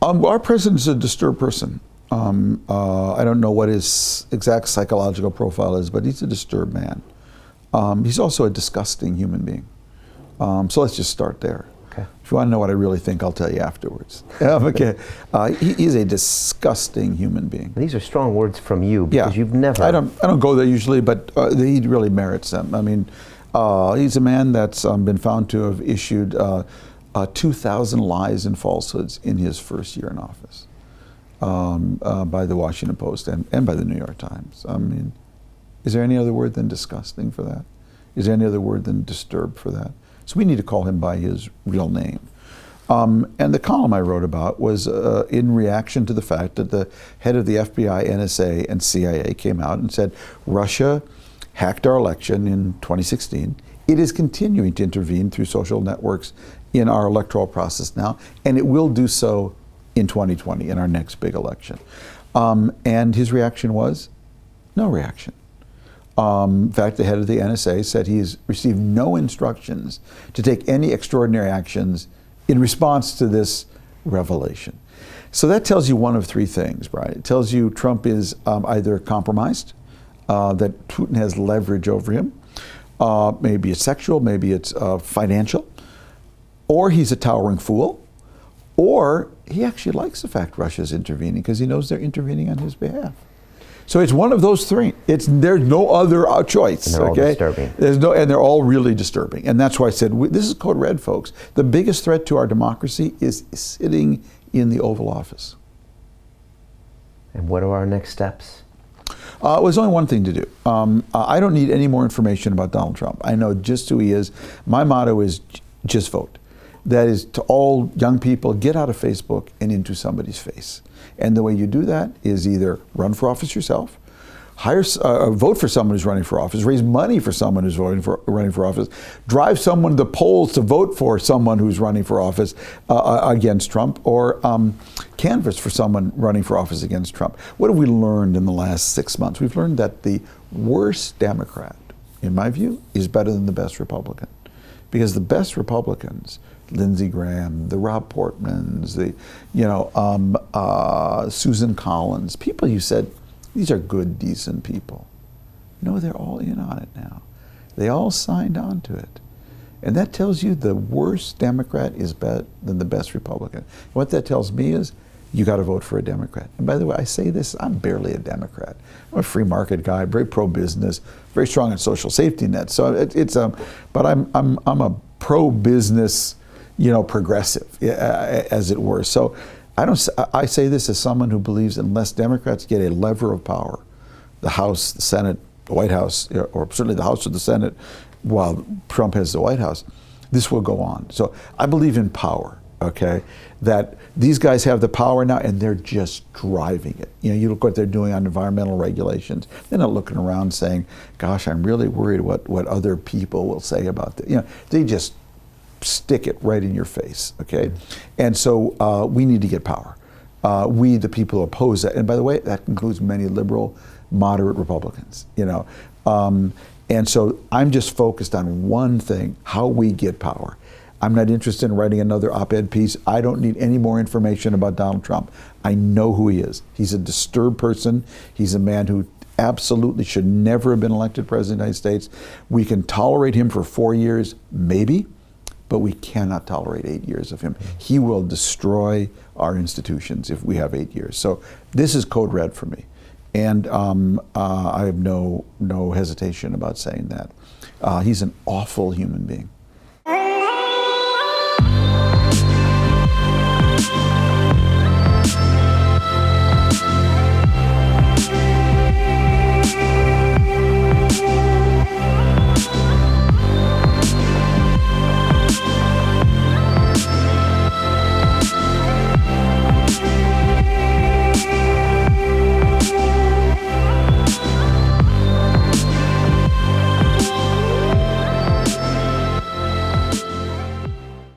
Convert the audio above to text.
Our president's a disturbed person. I don't know what his exact psychological profile is, but he's a disturbed man. He's also a disgusting human being. So let's just start there. Okay. If you want to know what I really think, I'll tell you afterwards. Okay. He's a disgusting human being. These are strong words from you because you've never. I don't go there usually, but he really merits them. I mean, he's a man that's been found to have issued 2,000 lies and falsehoods in his first year in office by the Washington Post and by the New York Times. I mean, is there any other word than disgusting for that? Is there any other word than disturbed for that? So we need to call him by his real name. And the column I wrote about was in reaction to the fact that the head of the FBI, NSA, and CIA came out and said, Russia hacked our election in 2016. It is continuing to intervene through social networks in our electoral process now, and it will do so in 2020, in our next big election. And his reaction was no reaction. In fact, the head of the NSA said he's received no instructions to take any extraordinary actions in response to this revelation. So that tells you one of three things, right? It tells you Trump is either compromised, that Putin has leverage over him, maybe it's sexual, maybe it's financial, or he's a towering fool, or he actually likes the fact Russia's intervening because he knows they're intervening on his behalf. So it's one of those three. There's no other choice. And they're all disturbing. And they're all really disturbing. And that's why I said, this is code red, folks. The biggest threat to our democracy is sitting in the Oval Office. And what are our next steps? Well, there's only one thing to do. I don't need any more information about Donald Trump. I know just who he is. My motto is just vote. That is, to all young people, get out of Facebook and into somebody's face. And the way you do that is either run for office yourself, vote for someone who's running for office, raise money for someone who's running for office, drive someone to the polls to vote for someone who's running for office against Trump, or canvass for someone running for office against Trump. What have we learned in the last 6 months? We've learned that the worst Democrat, in my view, is better than the best Republican. Because the best Republicans, Lindsey Graham, the Rob Portmans, Susan Collins, people you said, these are good, decent people. No, they're all in on it now. They all signed on to it. And that tells you the worst Democrat is better than the best Republican. What that tells me is you got to vote for a Democrat. And by the way, I say this, I'm barely a Democrat. I'm a free market guy, very pro-business, very strong on social safety nets. So but I'm a pro-business, progressive, as it were. So I say this as someone who believes unless Democrats get a lever of power, the House, the Senate, the White House, or certainly the House or the Senate, while Trump has the White House, this will go on. So I believe in power, okay? That these guys have the power now and they're just driving it. You look what they're doing on environmental regulations. They're not looking around saying, gosh, I'm really worried what other people will say about this. They just stick it right in your face, okay? And so we need to get power. We, the people who oppose that, and by the way, that includes many liberal, moderate Republicans, and so I'm just focused on one thing, how we get power. I'm not interested in writing another op-ed piece. I don't need any more information about Donald Trump. I know who he is. He's a disturbed person. He's a man who absolutely should never have been elected president of the United States. We can tolerate him for 4 years, maybe, but we cannot tolerate 8 years of him. He will destroy our institutions if we have 8 years. So this is code red for me. And I have no hesitation about saying that. He's an awful human being.